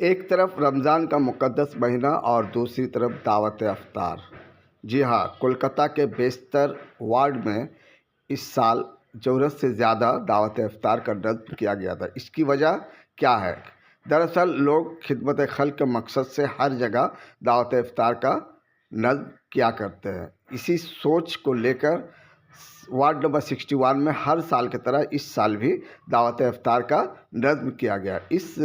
एक तरफ रमज़ान का मुक़द्दस महीना और दूसरी तरफ दावत अफ्तार। जी हाँ, कोलकाता के बेशतर वार्ड में इस साल ज़रूरत से ज़्यादा दावत अफ्तार का नज़्म किया गया था। इसकी वजह क्या है? दरअसल लोग खिदमत खल्क़ के मकसद से हर जगह दावत अफ्तार का नज़्म किया करते हैं। इसी सोच को लेकर वार्ड नंबर 61 में हर साल की तरह इस साल भी दावत अफ्तार का नज़्म किया गया। इस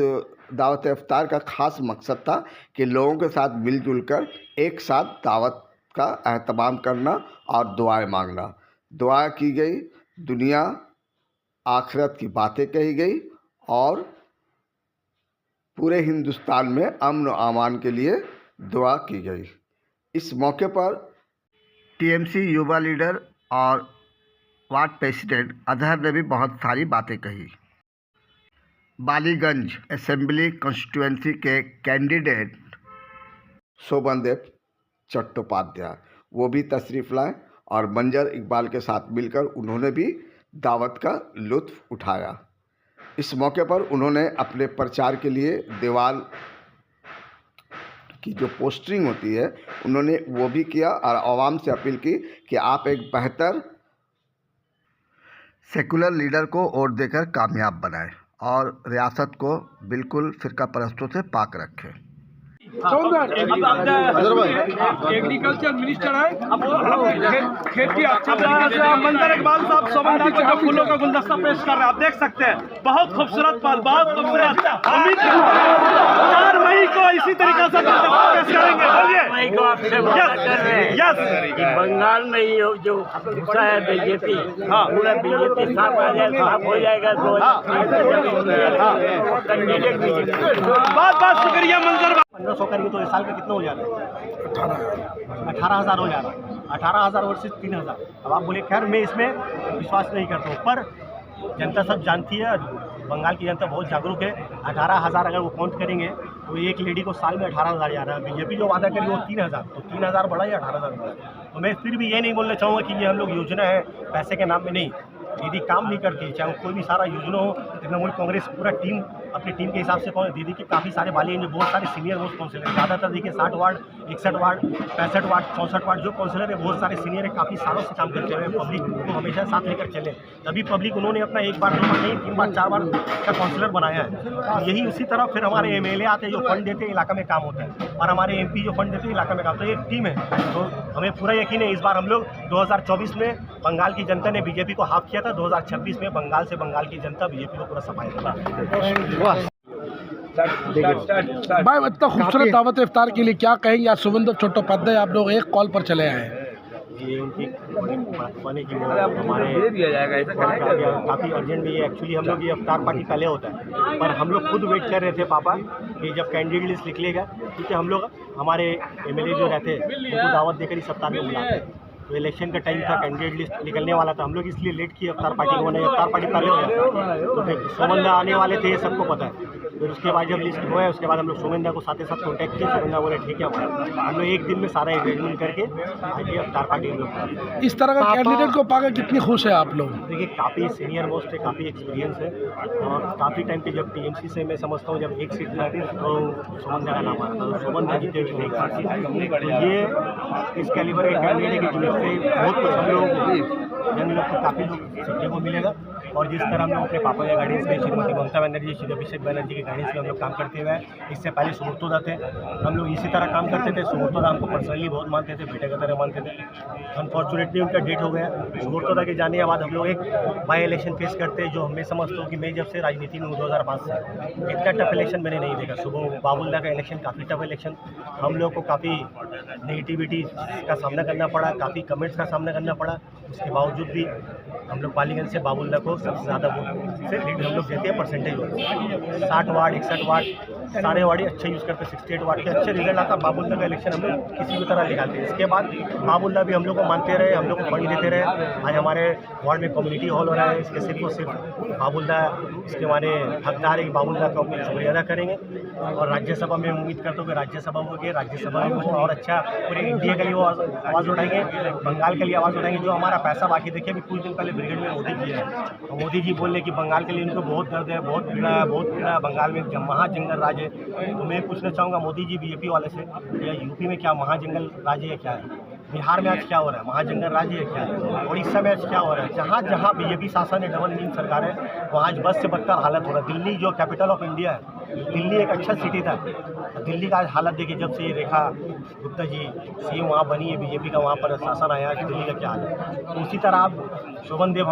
दावत अफ्तार का ख़ास मकसद था कि लोगों के साथ मिलजुल कर एक साथ दावत का एहतमाम करना और दुआएं मांगना। दुआ की गई, दुनिया आखिरत की बातें कही गई और पूरे हिंदुस्तान में अमन और अमान के लिए दुआ की गई। इस मौके पर टीएमसी युवा लीडर और वार्ड प्रेसिडेंट अजहर ने भी बहुत सारी बातें कही। बालीगंज असेंबली कॉन्स्टिट्यूएंसी के कैंडिडेट शोभनदेव चट्टोपाध्याय वो भी तशरीफ़ लाए और मंजर इकबाल के साथ मिलकर उन्होंने भी दावत का लुत्फ़ उठाया। इस मौके पर उन्होंने अपने प्रचार के लिए दीवार की जो पोस्टरिंग होती है उन्होंने वो भी किया और आवाम से अपील की कि आप एक बेहतर सेकुलर लीडर को वोट देकर कामयाब बनाएं और रियासत को बिल्कुल फ़िरका परस्तों से पाक रखें। एग्रीकल्चर मिनिस्टर है, अब खेती अच्छा मंजर इकबाल साहब सोमनदा को जो फूलों का गुलदस्ता पेश कर रहे हैं, आप देख सकते हैं। बहुत खूबसूरत पल, बहुत खूबसूरत। 4 मई को इसी तरीके से पेश करेंगे। बोलिए। बंगाल में जो गुस्सा है बीजेपी, पूरा बीजेपी साफ आ जाए, साफ हो जाएगा। बहुत बहुत शुक्रिया मंजर। 1500 करेंगे तो इस साल का कितना हो जा रहा है? 18,000 हो जा रहा है। 18,000 वर्सेस 3,000। अब आप बोले खैर मैं इसमें विश्वास नहीं करता हूँ, पर जनता सब जानती है, बंगाल की जनता बहुत जागरूक है। 18,000 अगर वो काउंट करेंगे तो एक लेडी को साल में 18,000 जा रहा है। बीजेपी जो वादा करी वो 3,000, तो 3,000 बढ़ा या 18,000 बढ़ा। तो मैं फिर भी ये नहीं बोलना चाहूँगा कि ये हम लोग योजना है पैसे के नाम में नहीं, दीदी काम नहीं करती। चाहे कोई भी सारा योजना हो, तृणमूल कांग्रेस पूरा टीम अपनी टीम के हिसाब से कौन दीदी के काफ़ी सारे वाले हैं, जो बहुत सारे सीनियर मोस्ट काउंसिलर, ज़्यादातर देखिए 60 वार्ड, 61 वार्ड, 65 वार्ड, 64 वार्ड जो काउंसिलर है बहुत सारे सीनियर है, काफ़ी सालों से काम करते हुए पब्लिक को हमेशा साथ लेकर चले। तभी पब्लिक उन्होंने अपना 1 बार 2 बार नहीं 3 बार 4 बार का काउंसिलर बनाया है। तो यही उसी तरह फिर हमारे MLA आते हैं जो फंड देते हैं, इलाका में काम होता है, और हमारे MP जो फंड देते हैं इलाका में काम। तो एक टीम है, तो हमें पूरा यकीन है इस बार हम लोग 2024 में बंगाल की जनता ने बीजेपी को हाफ किया था, 2026 में बंगाल से बंगाल की जनता बीजेपी को पूरा सफाएगा। भाई इतना खूबसूरत दावत इफ्तार के लिए क्या कहेंगे? आज शोभनदेव चट्टोपाध्याय आप लोग एक कॉल पर चले आए हैं। ये उनकी बने की हमारे काफ़ी अर्जेंट भी है। एक्चुअली हम लोग ये इफ्तार पार्टी पहले होता है, पर हम लोग खुद वेट कर रहे थे पापा कि जब कैंडिडेट लिस्ट निकलेगा, क्योंकि हम लोग हमारे MLA जो रहते हैं उनको दावत देकर इस इफ्तार में बुलाते हैं। तो इलेक्शन का टाइम था, कैंडिडेट लिस्ट निकलने वाला था, हम लोग इसलिए लेट किए इफ्तार पार्टी को। इफ्तार पार्टी पहले हो जाता, तो सोमनदा आने वाले थे ये सबको पता है। फिर उसके बाद जब लिस्ट हुआ है उसके बाद हम लोग सोमनदा को साथ ही साथ कॉन्टैक्ट किया। सोमनदा बोले ठीक है, हम लोग एक दिन में सारा एंगेजमेंट करके आज ये इफ्तार पार्टी हम लोग। इस तरह का कैंडिडेट को पाकर कितनी खुश है आप लोग? देखिए काफ़ी सीनियर मोस्ट है, काफ़ी एक्सपीरियंस है, और काफ़ी टाइम पे जब TMC से मैं समझता हूँ जब एक सीट था तो सोमनदा का नाम आ रहा था, तो सोमनदा जीते हुए एक सीट थी। तो ये इस कैलिबर के कैंडिडेट की जुलूस से बहुत कुछ हम लोग को काफ़ी सीखने को मिलेगा। और जिस तरह हम लोग अपने पापा के गाइडेंस में, श्रीमती ममता बनर्जी, श्री अभिषेक बनर्जी के गाइडेंस में हम लोग काम करते हुए, इससे पहले सुब्रतोदा थे, हम लोग इसी तरह काम करते थे। सुब्रतोदा हमको पर्सनली बहुत मानते थे, बेटे की तरह मानते थे। अनफॉर्चुनेटली उनका डेट हो गया। सुब्रतोदा के जाने के बाद हम लोग एक बाई इलेक्शन फेस करते हैं, जो मैं समझता हूँ कि मैं जब से राजनीति में हूँ 2005 से, इतना टफ इलेक्शन मैंने नहीं देखा। सुबह बाबुल्ला का इलेक्शन काफ़ी टफ इलेक्शन, हम लोग को काफ़ी नेगेटिविटी का सामना करना पड़ा, काफ़ी कमेंट्स का सामना करना पड़ा। उसके बावजूद भी हम लोग बालीगंज से बाबुल्ला को सबसे ज़्यादा वोट से लीड हम लोग देते हैं, परसेंटेज होता 60 वार्ड 61 वार्ड सारे वार्ड अच्छे यूज़ करते, 68 वार्ड के अच्छे रिजल्ट आता। बाबुल्ला का इलेक्शन हम लोग किसी भी तरह निकालते हैं। इसके बाद बाबुल्ला भी हम लोग को मानते रहे, हम लोग को फंड देते रहे। आज हमारे वार्ड में कम्युनिटी हॉल हो रहा है, इसके सिर्फ और सिर्फ बाबुल्ला इसके माने हकदार है कि बाबुल्ला का शुक्रिया अदा करेंगे। और राज्यसभा में उम्मीद करता हूँ कि राज्यसभा हो गए, राज्यसभा में वो और अच्छा पूरे इंडिया के लिए वो आवाज़ उठाएंगे, बंगाल के लिए आवाज़ उठाएंगे। जो हमारा पैसा बाकी देखिए अभी कुछ दिन पहले ब्रिगेड में मोदी जी है, और मोदी जी बोल रहे कि बंगाल के लिए इनको बहुत दर्द है, बहुत पीड़ा है, बहुत पीड़ा है, बंगाल में महाजंगल राज है। तो मैं पूछना चाहूँगा मोदी जी बीजेपी वाले से, या यूपी में क्या महाजंगल राज है क्या है? बिहार में आज क्या हो रहा है? महाजंगल राज्य है क्या है? उड़ीसा में आज क्या हो रहा है? जहाँ जहाँ बीजेपी शासन है, डबल इंजन सरकार है, वहाँ आज बस से बदतर हालत हो रहा है। दिल्ली जो कैपिटल ऑफ इंडिया है, दिल्ली एक अच्छा सिटी था, दिल्ली का आज हालत देखिए, जब से रेखा गुप्ता जी सीएम वहाँ बनी है, बीजेपी का वहाँ पर शासन आया, आज दिल्ली का क्या हाल है। तो उसी तरह आप शोभन देव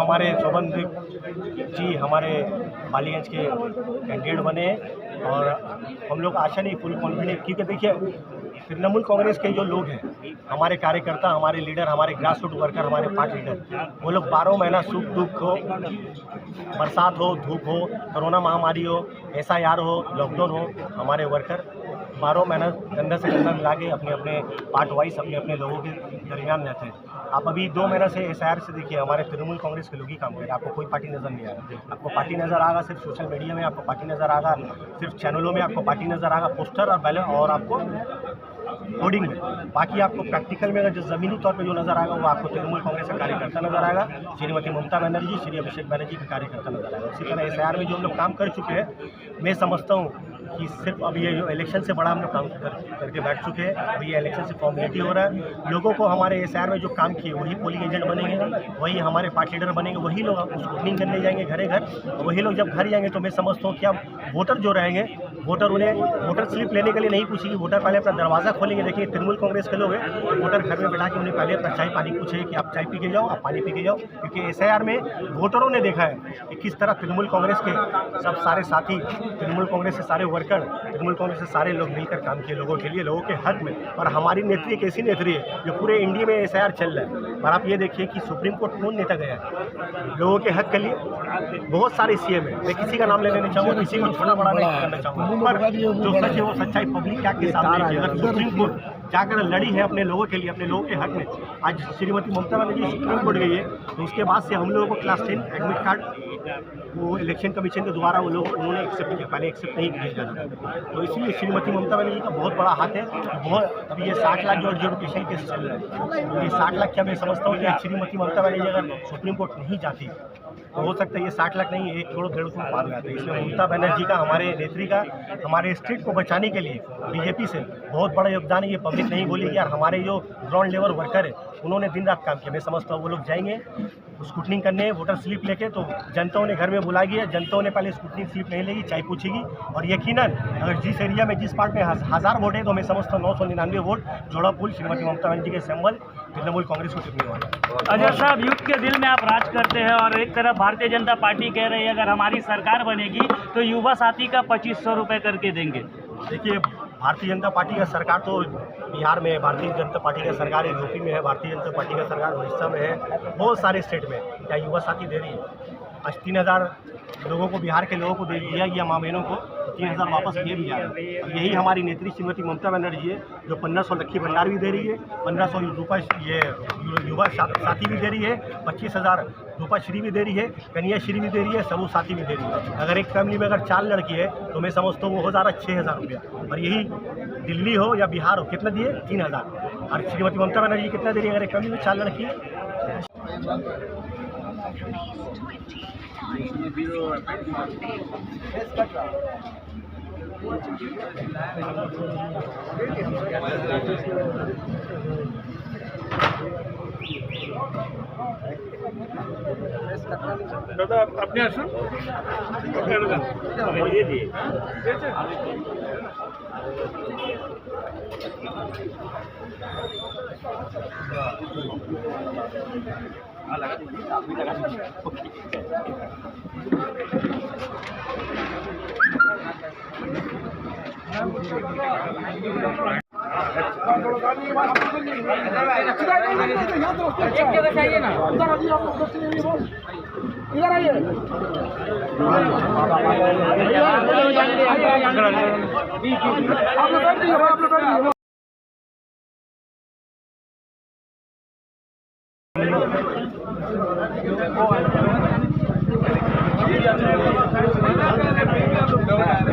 जी हमारे बालीगंज के कैंडिडेट बने, और हम लोग आशा नहीं, फुल कॉन्फिडेंट, क्योंकि देखिए तृणमूल कांग्रेस के जो लोग हैं, हमारे कार्यकर्ता, हमारे लीडर, हमारे ग्रास रूट वर्कर, हमारे पार्टी लीडर, वो लोग 12 महीना सुख दुख हो, बरसात हो, धूप हो, कोरोना महामारी हो, SIR हो, लॉकडाउन हो, हमारे वर्कर 12 महीना गंदा से गंदा मिला के अपने अपने पार्ट वाइज अपने अपने लोगों के दरमियान रहते हैं। आप अभी 2 महीना से SIR से देखिए, हमारे तृणमूल कांग्रेस के लोग ही काम कर रहे हैं। आपको कोई पार्टी नज़र नहीं आएगा, आपको पार्टी नज़र आएगा सिर्फ सोशल मीडिया में, आपको पार्टी नज़र आएगा सिर्फ चैनलों में, आपको पार्टी नज़र आएगा पोस्टर और बैनर और आपको होर्डिंग में। बाकी आपको प्रैक्टिकल में अगर जो ज़मीनी तौर पे जो नज़र आएगा वो आपको तृणमूल कांग्रेस का कार्यकर्ता नज़र आएगा, श्रीमती ममता बनर्जी, श्री अभिषेक बनर्जी का कार्यकर्ता नज़र आएगा। इसी तरह SIR में जो हम लोग काम कर चुके हैं, मैं समझता हूँ कि सिर्फ अब ये जो इलेक्शन से बड़ा हम लोग काम करके बैठ चुके हैं। अभी ये इलेक्शन से फॉर्मेलिटी हो रहा है। लोगों को हमारे SIR में जो काम किए वही पोलिंग एजेंट बनेंगे, वही हमारे पार्टी लीडर बनेंगे, वही लोग वोटिंग करने जाएंगे घरे घर, वही लोग जब घर जाएंगे तो मैं समझता हूँ कि अब वोटर जो रहेंगे, वोटर उन्हें वोटर स्लिप लेने के लिए नहीं पूछेगी, वोटर पहले अपना दरवाज़ा खोलेंगे। देखिए तृणमूल कांग्रेस के लोग हैं, तो वोटर घर में बैठा के उन्हें पहले अपना चाय पानी पूछेंगे कि आप चाय पी के जाओ, आप पानी पी के जाओ, क्योंकि SIR में वोटरों ने देखा है कि किस तरह तृणमूल कांग्रेस के सब सारे साथी, तृणमूल कांग्रेस के सारे वर्कर, तृणमूल कांग्रेस से सारे लोग मिलकर काम किए लोगों के लिए, लोगों के हक में। और हमारी नेत्री एक ऐसी नेत्री है जो पूरे इंडिया में SIR चल रहा है। और आप ये देखिए कि सुप्रीम कोर्ट कौन नेता गया है लोगों के हक के लिए, बहुत सारे CM है, मैं किसी का नाम लेने नहीं चाहूँगा, किसी को छोटा बड़ा नहीं करना चाहूँगा, पर जो सच है वो सच्चाई पब्लिक क्या के सामने है। अगर सुप्रीम कोर्ट जाकर लड़ी है अपने लोगों के लिए, अपने लोगों के हक में, आज श्रीमती ममता बनर्जी सुप्रीम कोर्ट गई है, तो उसके बाद से हम लोगों को क्लास 10 एडमिट कार्ड वो इलेक्शन कमीशन के द्वारा वो लोग उन्होंने एक्सेप्ट किया, पहले एक्सेप्ट नहीं किया जाता था। तो इसलिए श्रीमती ममता बनर्जी का बहुत बड़ा हाथ है। बहुत अभी ये 60 लाख जो एजुकेशन केस चल रहा है, ये 60 लाख क्या मैं समझता हूँ कि श्रीमती ममता बनर्जी अगर सुप्रीम कोर्ट नहीं जाती तो हो सकता है ये 60 लाख नहीं, 1 करोड़ 1.5 करोड़ पार हो जाता है। इसमें ममता बनर्जी का, हमारे नेत्री का, हमारे स्टेट को बचाने के लिए बीजेपी से बहुत बड़ा योगदान है। ये पब्लिक नहीं बोलेगी यार, हमारे जो ग्राउंड लेवल वर्कर है उन्होंने दिन रात काम किया। मैं समझता हूँ वो लोग जाएंगे स्कूटनिंग करने, वोटर स्लिप लेके, तो जनताओं ने घर में बुलाएगी, जनताओं ने पहले स्कूटनिंग स्लिप नहीं लेगी, चाय पूछेगी, और यकीनन अगर जिस एरिया में, जिस पार्ट में 1000 वोट है, तो मैं समझता हूँ 999 वोट जोड़ा पुल श्रीमती ममता बनर्जी के सिंबल तृणमूल कांग्रेस को टिकने वाला। अजय साहब, युद्ध के दिल में आप राज करते हैं, और एक तरफ भारतीय जनता पार्टी कह रही है अगर हमारी सरकार बनेगी तो युवा साथी का 2500 रुपये करके देंगे। देखिए भारतीय जनता पार्टी का सरकार तो बिहार में है, भारतीय जनता पार्टी का सरकार यूपी में है, भारतीय जनता पार्टी का सरकार उड़ीसा में है, बहुत सारे स्टेट में क्या युवा साथी दे रही है। आज 3000 लोगों को, बिहार के लोगों को दे दिया गया, माँ बहनों को 3000 वापस दिए भी जा रहे हैं। यही हमारी नेत्री श्रीमती ममता बनर्जी है जो 1500 लक्की भंडार भी दे रही है, 1500 रुपये ये युवा साथी भी दे रही है, 25,000 रूपा श्री भी दे रही है, कन्या श्री भी दे रही है, सबू साथी भी दे रही है। अगर एक फैमिली में अगर 4 लड़की है तो मैं समझता हूँ वो हो जा रहा 6000 रुपया। और यही दिल्ली हो या बिहार हो, कितना दिए? 3000। और श्रीमती ममता बनर्जी कितना दे रही है अगर एक फैमिली में 4 लड़की है? दादा अपने असं एक जगह चाहिए ना, इधर आइए, आप लोग इधर आइए। आप लोग बैठ जाइए, आप लोग बैठ जाइए।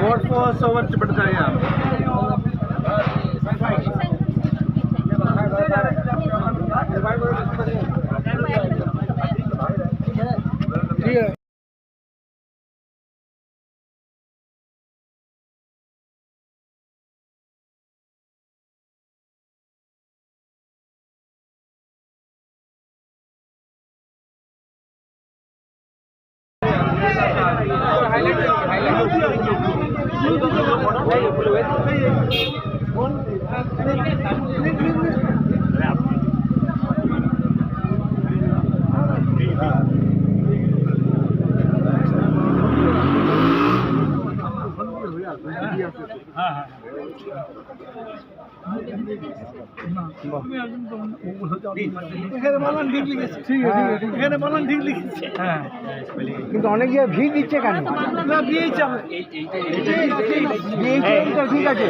वोट को सोवर चिपट जाए आप। ठीक है। কিন্তু অনেক জায়গায় ভিড় দিচ্ছে কেন? ঠিক আছে।